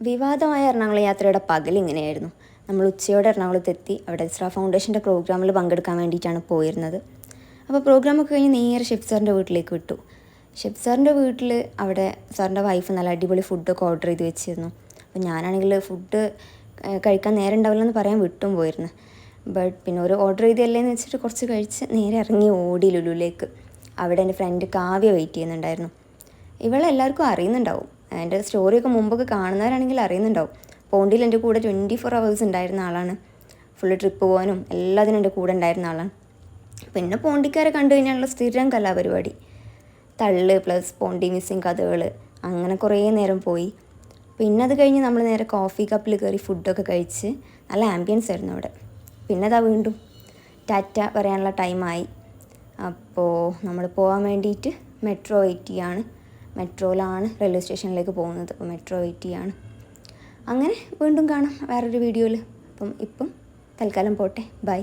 വിവാദമായ എറണാകുളം യാത്രയുടെ പകലിങ്ങനെയായിരുന്നു. നമ്മൾ ഉച്ചയോടെ എറണാകുളത്തെത്തി. അവിടെ ഇസ്ര ഫൗണ്ടേഷൻ്റെ പ്രോഗ്രാമിൽ പങ്കെടുക്കാൻ വേണ്ടിയിട്ടാണ് പോയിരുന്നത്. അപ്പോൾ പ്രോഗ്രാമൊക്കെ കഴിഞ്ഞ് നേരെ ഷെഫ് സാറിൻ്റെ വീട്ടിലേക്ക് വിട്ടു. ഷെഫ് സാറിൻ്റെ വീട്ടിൽ അവിടെ സാറിൻ്റെ വൈഫ് നല്ല അടിപൊളി ഫുഡൊക്കെ ഓർഡർ ചെയ്ത് വെച്ചിരുന്നു. അപ്പോൾ ഞാനാണെങ്കിൽ ഫുഡ് കഴിക്കാൻ നേരം ഉണ്ടാവില്ലെന്ന് പറയാൻ വിട്ടും പോയിരുന്നു. ബട്ട് പിന്നെ ഒരു ഓർഡർ ചെയ്തല്ലേന്ന് വെച്ചിട്ട് കുറച്ച് കഴിച്ച് നേരെ ഇറങ്ങി ഓടി ലുലുവിലേക്ക്. അവിടെ എൻ്റെ ഫ്രണ്ട് കാവ്യ വെയിറ്റ് ചെയ്യുന്നുണ്ടായിരുന്നു. ഇവളെല്ലാവർക്കും അറിയുന്നുണ്ടാവും. എൻ്റെ സ്റ്റോറിയൊക്കെ മുമ്പൊക്കെ കാണുന്നവരാണെങ്കിൽ അറിയുന്നുണ്ടാവും. പോണ്ടിയിൽ എൻ്റെ കൂടെ 24 hours ഉണ്ടായിരുന്ന ആളാണ്. ഫുള്ള് ട്രിപ്പ് പോകാനും എല്ലാത്തിനും എൻ്റെ കൂടെ ഉണ്ടായിരുന്ന ആളാണ്. പിന്നെ പോണ്ടിക്കാരെ കണ്ടു കഴിഞ്ഞാലുള്ള സ്ഥിരം കലാപരിപാടി തള്ള് പ്ലസ് പോണ്ടി മിസ്സിങ് കഥകൾ, അങ്ങനെ കുറേ നേരം പോയി. പിന്നെ അത് കഴിഞ്ഞ് നമ്മൾ നേരെ കോഫി കപ്പിൽ കയറി ഫുഡൊക്കെ കഴിച്ച് നല്ല ആംബിയൻസ് ആയിരുന്നു അവിടെ. പിന്നെ അതാ വീണ്ടും ടാറ്റ പറയാനുള്ള ടൈമായി. അപ്പോൾ നമ്മൾ പോകാൻ വേണ്ടിയിട്ട് മെട്രോ വെയിറ്റ് ചെയ്യാണ്. മെട്രോയിലാണ് റെയിൽവേ സ്റ്റേഷനിലേക്ക് പോകുന്നത്. അപ്പോൾ മെട്രോ വെയിറ്റ് ചെയ്യാണ്. അങ്ങനെ വീണ്ടും കാണാം വേറൊരു വീഡിയോയിൽ. അപ്പം ഇപ്പം തൽക്കാലം പോട്ടെ, ബൈ.